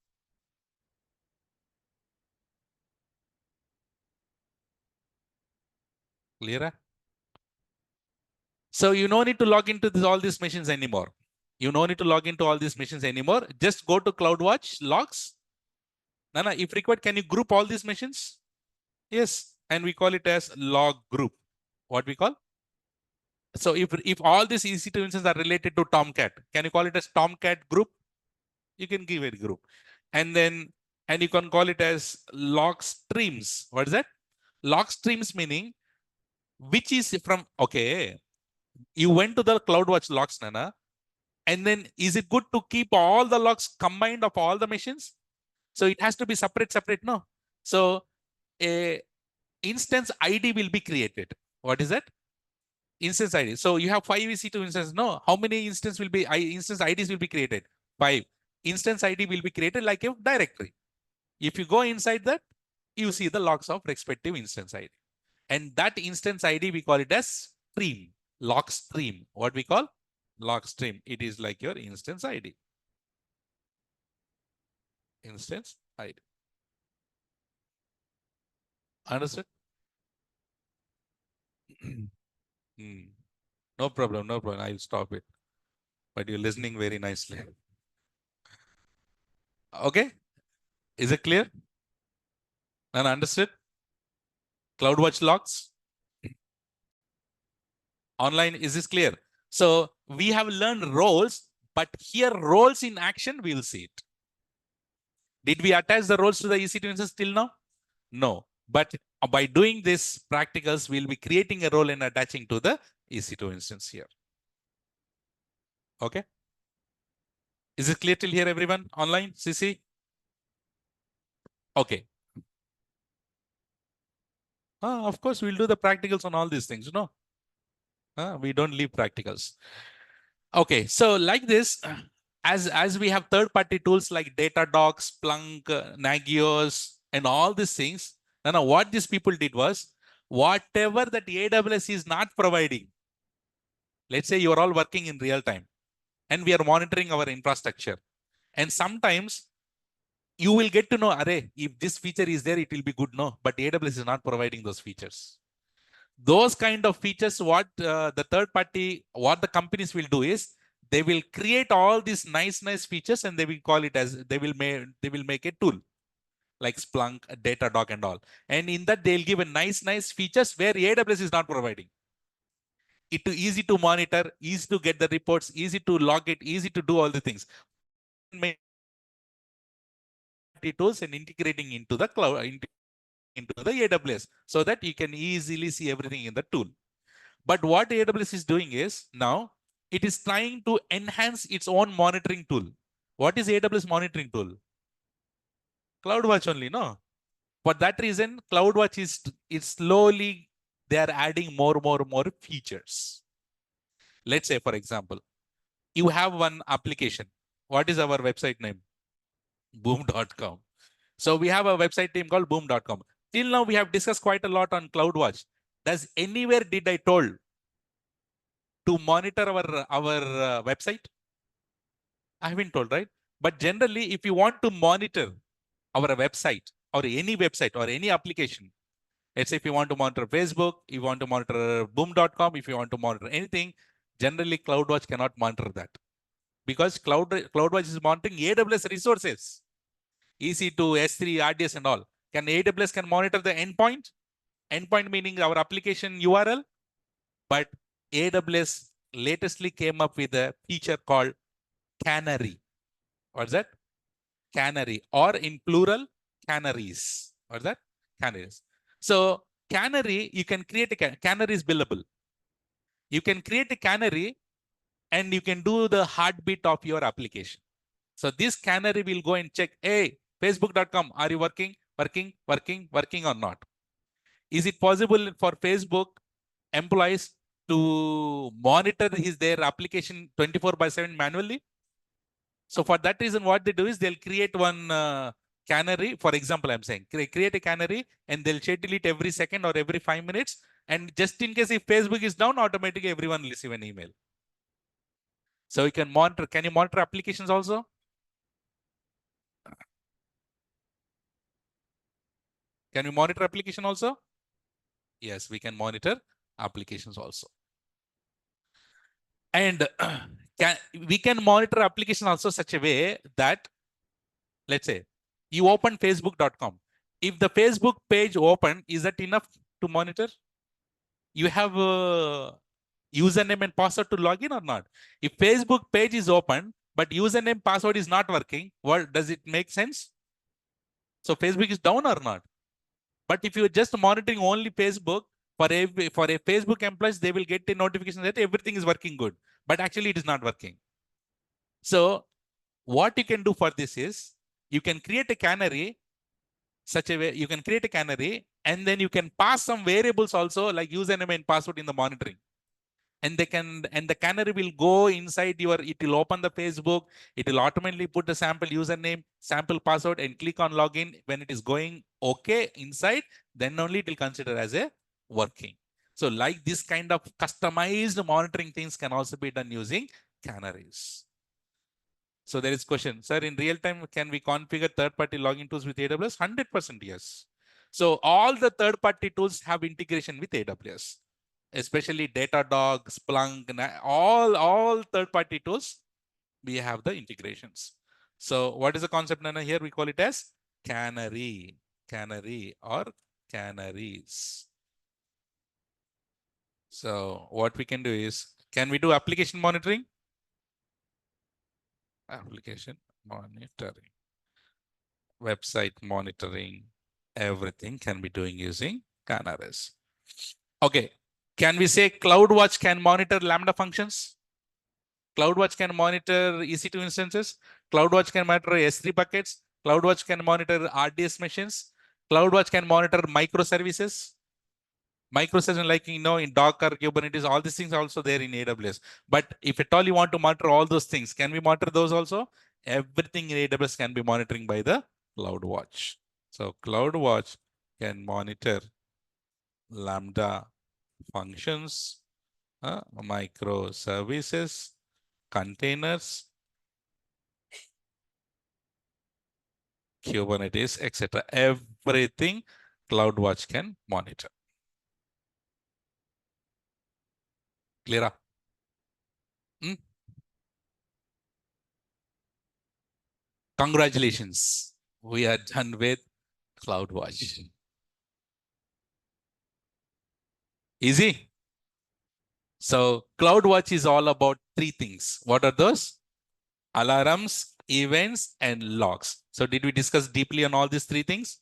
Clear? So you no need to log into all these machines anymore. You no need to log into all these machines anymore. Just go to CloudWatch logs. Nana, if required, can you group all these machines? Yes, and we call it as log group. What we call? So if all these EC2 instances are related to Tomcat, can you call it as Tomcat group? You can give it group. And then, and you can call it as log streams. What is that? Log streams meaning which is from, okay, you went to the CloudWatch logs, Nana, and then is it good to keep all the logs combined of all the machines? So it has to be separate, no? So a instance ID will be created. What is that? Instance ID. So you have 5 EC2 instances. No, how many instance will be instance IDs will be created? 5. Instance ID will be created like a directory. If you go inside that, you see the logs of respective instance ID. And that instance ID, we call it as stream, log stream. What we call? Log stream. It is like your instance ID. Instance ID. Understood? No problem, no problem. I'll stop it. But you're listening very nicely. Okay? Is it clear? And understood? CloudWatch logs? Online, is this clear? So we have learned roles, but here roles in action, we'll see it. Did we attach the roles to the EC2 instance till now? No. But by doing this practicals, we'll be creating a role and attaching to the EC2 instance here. Okay? Is it clear till here, everyone? Online, CC? Okay. Of course, we'll do the practicals on all these things, you know. We don't leave practicals. Okay, so like this, as we have third-party tools like Datadog, Splunk, Nagios, and all these things, now what these people did was, whatever that AWS is not providing, let's say you're all working in real time, and we are monitoring our infrastructure. And sometimes you will get to know, array, if this feature is there, it will be good, no, but AWS is not providing those features. Those kind of features, what the third party, what the companies will do is, they will create all these nice features and they will call it as, they will make a tool like Splunk, Datadog and all. And in that they'll give a nice features where AWS is not providing. It easy to monitor, easy to get the reports, easy to log it, easy to do all the things. Tools and integrating into the cloud, into the AWS, so that you can easily see everything in the tool. But what AWS is doing is, now it is trying to enhance its own monitoring tool. What is AWS monitoring tool? CloudWatch only, no? For that reason, CloudWatch is slowly, they are adding more features. Let's say, for example, you have one application. What is our website name? Boom.com. So we have a website name called boom.com. Till now, we have discussed quite a lot on CloudWatch. Does anywhere did I told to monitor our website? I haven't told, right? But generally, if you want to monitor our website or any website or any application, let's say if you want to monitor Facebook, you want to monitor boom.com, if you want to monitor anything, generally CloudWatch cannot monitor that. Because CloudWatch is monitoring AWS resources, EC2, S3, RDS and all. Can AWS can monitor the endpoint? Endpoint meaning our application URL. But AWS latestly came up with a feature called Canary. What's that? Canary, or in plural, canaries. What's that? Canaries. So Canary, you can create a canary is billable. You can create a canary and you can do the heartbeat of your application. So this canary will go and check, hey, Facebook.com, are you working or not? Is it possible for Facebook employees to monitor their application 24/7 manually? So for that reason, what they do is they'll create one canary. For example, I'm saying create a canary and they'll schedule it every second or every 5 minutes. And just in case if Facebook is down, automatically everyone will receive an email. So you can monitor. Can you monitor applications also? Can we monitor application also? Yes, we can monitor applications also. And we can monitor application also such a way that, let's say, you open facebook.com. If the Facebook page open, is that enough to monitor? You have a username and password to log in or not? If Facebook page is open, but username password is not working, what does it make sense? So Facebook is down or not? But if you're just monitoring only Facebook, for a Facebook employees, they will get a notification that everything is working good, but actually it is not working. So what you can do for this is you can create a canary such a way, you can create a canary and then you can pass some variables also like username and password in the monitoring. And the canary will go inside it will open the Facebook, it will automatically put the sample username, sample password and click on login. When it is going okay inside, then only it will consider as a working. So like this kind of customized monitoring things can also be done using canaries. So there is question, sir, in real time, can we configure third-party login tools with AWS? 100% yes. So all the third-party tools have integration with AWS, especially Datadog, Splunk, all third-party tools, we have the integrations. So what is the concept, Nana? Here we call it as canary or canaries. So what we can do is, can we do application monitoring? Application monitoring. Website monitoring, everything can be doing using canaries. Okay, can we say CloudWatch can monitor Lambda functions? CloudWatch can monitor EC2 instances. CloudWatch can monitor S3 buckets. CloudWatch can monitor RDS machines. CloudWatch can monitor microservices. Microservices like, in Docker, Kubernetes, all these things are also there in AWS. But if at all you want to monitor all those things, can we monitor those also? Everything in AWS can be monitoring by the CloudWatch. So CloudWatch can monitor Lambda functions, microservices, containers, Kubernetes, etc. Everything CloudWatch can monitor. Clear? Hmm? Congratulations. We are done with CloudWatch. Easy? So CloudWatch is all about three things. What are those? Alarms, events, and logs. So did we discuss deeply on all these three things?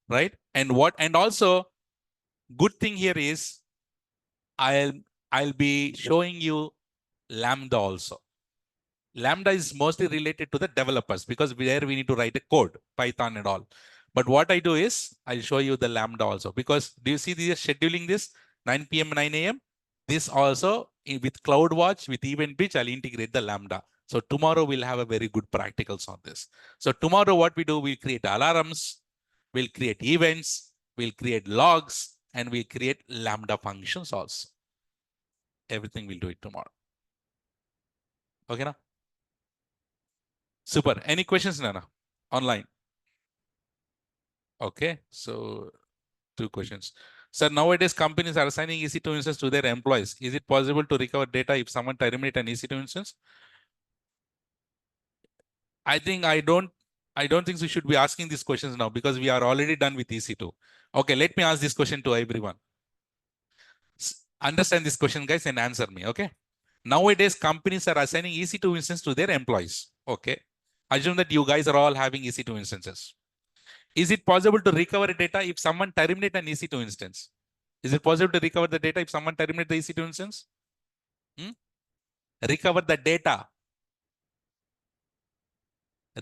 Right? And also good thing here is I'll be showing you Lambda also. Lambda is mostly related to the developers because there we need to write a code, Python and all. But what I do is I'll show you the Lambda also, because do you see this scheduling this 9 p.m. 9 a.m. This also with CloudWatch, with EventBridge, I'll integrate the Lambda. So tomorrow we'll have a very good practicals on this. So tomorrow what we do, we'll create alarms, we'll create events, we'll create logs, and we'll create Lambda functions also. Everything we'll do it tomorrow. Okay, na? Super. Any questions, Nana? Online. Okay, so 2 questions. Sir, nowadays companies are assigning EC2 instance to their employees. Is it possible to recover data if someone terminates an EC2 instance? I don't think we should be asking these questions now because we are already done with EC2. Okay, let me ask this question to everyone. Understand this question, guys, and answer me. Okay. Nowadays, companies are assigning EC2 instance to their employees. Okay. Assume that you guys are all having EC2 instances. Is it possible to recover data if someone terminates an EC2 instance? Is it possible to recover the data if someone terminates the EC2 instance? Recover the data.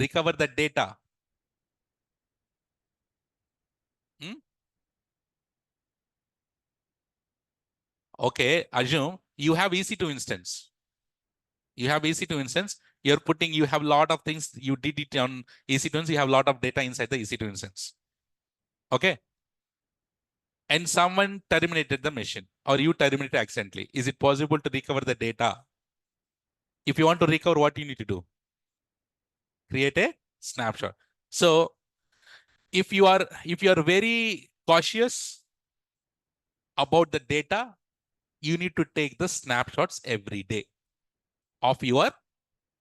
Recover the data. Okay, assume you have EC2 instance. You have EC2 instance. You have a lot of things. You did it on EC2 instance. You have a lot of data inside the EC2 instance. Okay. And someone terminated the machine or you terminated accidentally. Is it possible to recover the data? If you want to recover, what you need to do? Create a snapshot. So if you are very cautious about the data, you need to take the snapshots every day of your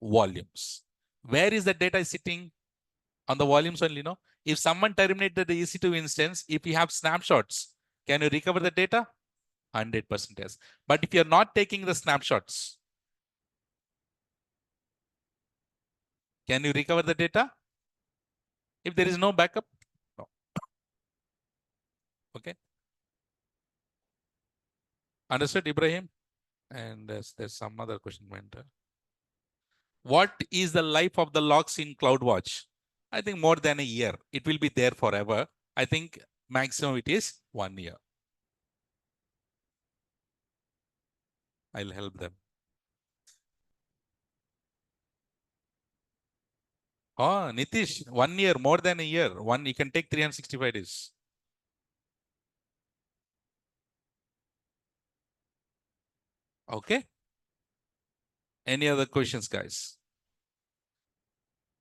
volumes. Where is the data sitting? On the volumes only, no? If someone terminated the EC2 instance, if you have snapshots, can you recover the data? 100% yes. But if you're not taking the snapshots, can you recover the data? If there is no backup, no. Okay. Understood, Ibrahim? And there's some other question. What is the life of the logs in CloudWatch? I think more than a year. It will be there forever. I think maximum it is 1 year. I'll help them. Oh, Nitish, 1 year, more than a year. You can take 365 days. Okay. Any other questions, guys?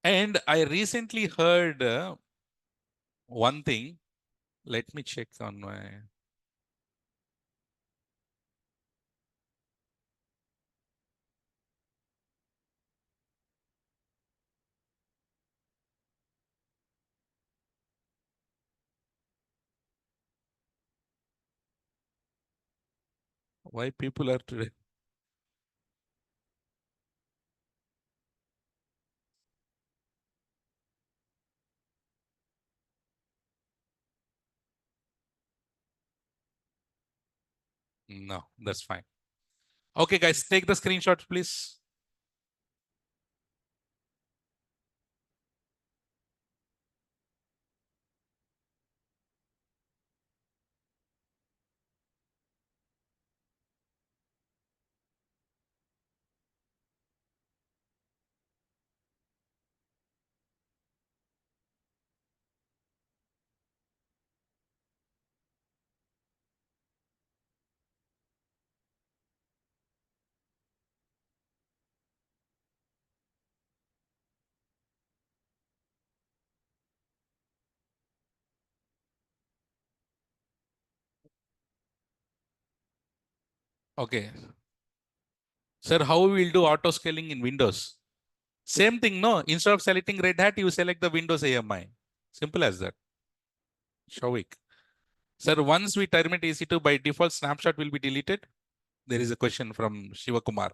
And I recently heard one thing. Let me check on my. Why people are today? No, that's fine. Okay, guys, take the screenshot, please. Okay. Sir, how we will do auto scaling in Windows? Same thing, no? Instead of selecting Red Hat, you select the Windows AMI. Simple as that. Shavik. Sir, once we terminate EC2, by default, snapshot will be deleted. There is a question from Shiva Kumar.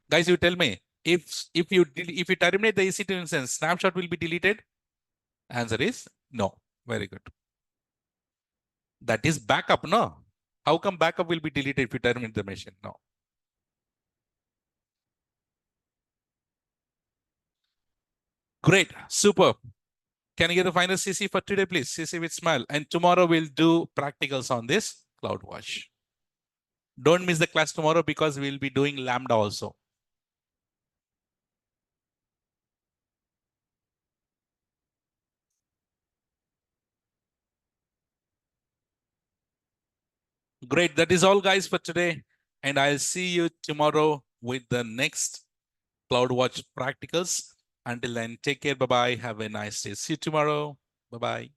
Guys, you tell me, if you terminate the EC2 instance, snapshot will be deleted? Answer is no. Very good. That is backup, no? How come backup will be deleted if you terminate the machine? No. Great. Super. Can I get a final CC for today, please? CC with smile. And tomorrow we'll do practicals on this CloudWatch. Don't miss the class tomorrow because we'll be doing Lambda also. Great. That is all, guys, for today. And I'll see you tomorrow with the next CloudWatch practicals. Until then, take care. Bye-bye. Have a nice day. See you tomorrow. Bye-bye.